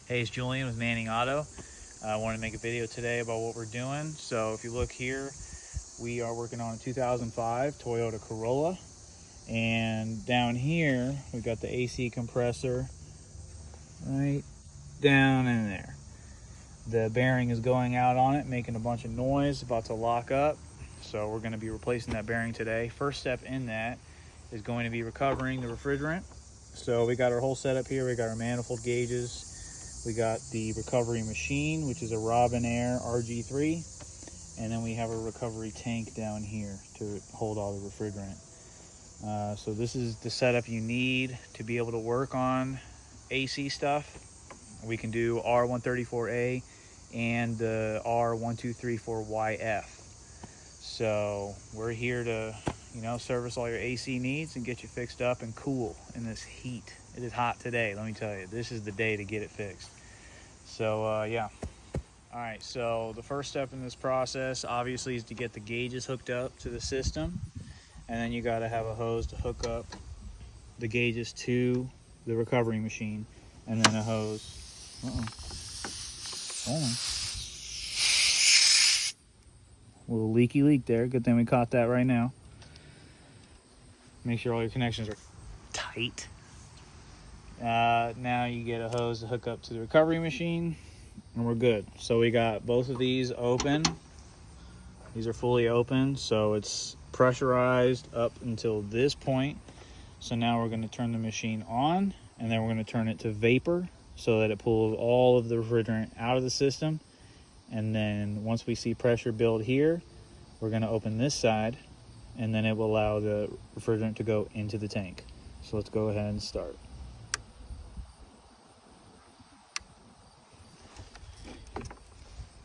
Hey, it's Julian with Manning Auto. I wanted to make a video today about what we're doing. So if you look here, we are working on a 2005 Toyota Corolla. And down here, we got the AC compressor right down in there. The bearing is going out on it, making a bunch of noise, about to lock up. So we're going to be replacing that bearing today. First step in that is going to be recovering the refrigerant. So we got our whole setup here. We got our manifold gauges. We got the recovery machine, which is a Robin Air RG3. And then we have a recovery tank down here to hold all the refrigerant. So this is the setup you need to be able to work on AC stuff. We can do R134A and the R1234YF. So we're here to, service all your AC needs and get you fixed up and cool in this heat. It is hot today, let me tell you. This is the day to get it fixed. So yeah. All right, so the first step in this process obviously is to get the gauges hooked up to the system. And then you gotta have a hose to hook up the gauges to the recovery machine. And then a hose. Hold on. A little leaky leak there. Good thing we caught that right now. Make sure all your connections are tight. Now you get a hose to hook up to the recovery machine, and we're good. So we got both of these open. These are fully open, so it's pressurized up until this point. So now we're going to turn the machine on, and then we're going to turn it to vapor so that it pulls all of the refrigerant out of the system. And then once we see pressure build here, we're going to open this side, and then it will allow the refrigerant to go into the tank. So let's go ahead and start.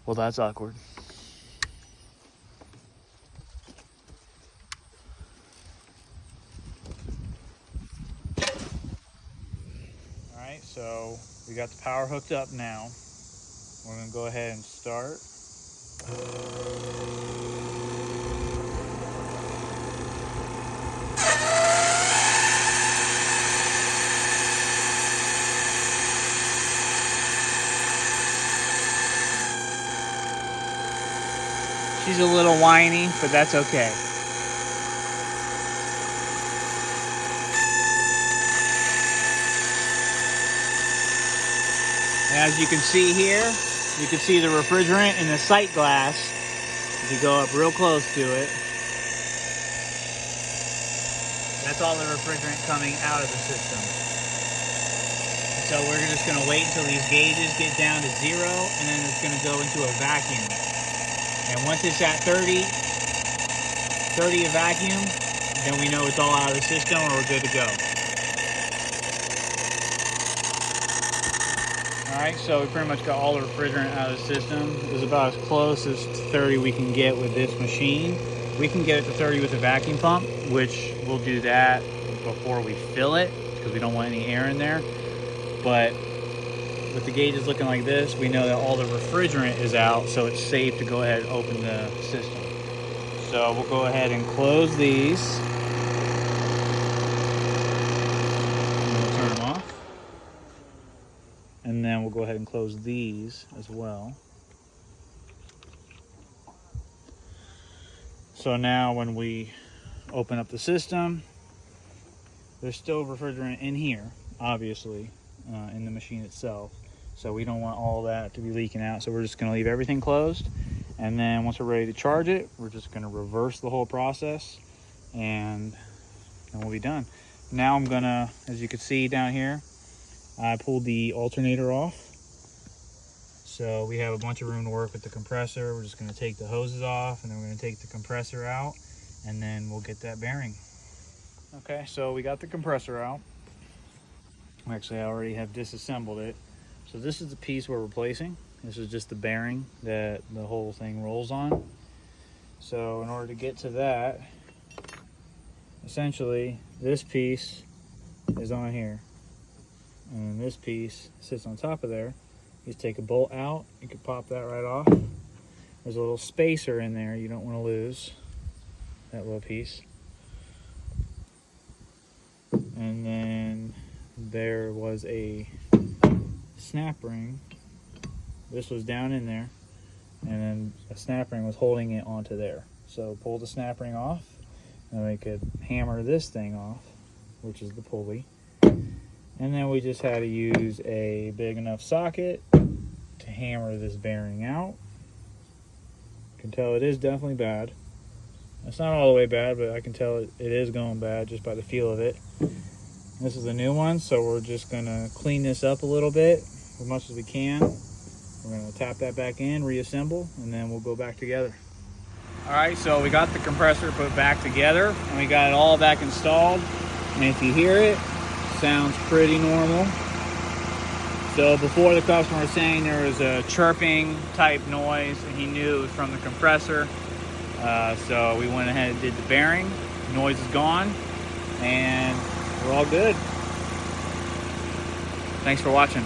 Well, that's awkward. All right, so we got the power hooked up now. We're going to go ahead and start. She's a little whiny, but that's okay. As you can see here, you can see the refrigerant in the sight glass. If you go up real close to it, that's all the refrigerant coming out of the system. So we're just going to wait until these gauges get down to 0, and then it's going to go into a vacuum. And once it's at 30 of vacuum, then we know it's all out of the system and we're good to go. All right, so we pretty much got all the refrigerant out of the system. It was about as close as to 30 we can get with this machine. We can get it to 30 with the vacuum pump, which we'll do that before we fill it because we don't want any air in there. But with the gauges looking like this, we know that all the refrigerant is out, so it's safe to go ahead and open the system. So we'll go ahead and close these. And we'll turn them off. And then we'll go ahead and close these as well. So now when we open up the system, there's still refrigerant in here, obviously, in the machine itself. So we don't want all that to be leaking out. So we're just going to leave everything closed. And then once we're ready to charge it, we're just going to reverse the whole process and then we'll be done. Now I'm going to, as you can see down here, I pulled the alternator off. So we have a bunch of room to work with the compressor. We're just going to take the hoses off, and then we're going to take the compressor out, and then we'll get that bearing. Okay, so we got the compressor out. Actually, I already have disassembled it. So this is the piece we're replacing. This is just the bearing that the whole thing rolls on. So in order to get to that, essentially this piece is on here, and this piece sits on top of there. You just take a bolt out, you can pop that right off. There's a little spacer in there you don't want to lose, that little piece. And then there was a snap ring. This was down in there, and then a snap ring was holding it onto there. So pull the snap ring off, and we could hammer this thing off, which is the pulley. And then we just had to use a big enough socket to hammer this bearing out. You can tell it is definitely bad. It's not all the way bad, but I can tell it is going bad just by the feel of it. This is a new one, so we're just gonna clean this up a little bit as much as we can. We're gonna tap that back in, reassemble, and then we'll go back together. All right, so we got the compressor put back together, and we got it all back installed. And if you hear it, sounds pretty normal. So before, the customer was saying there was a chirping type noise, and he knew it was from the compressor. So we went ahead and did the bearing. Noise is gone, and we're all good. Thanks for watching.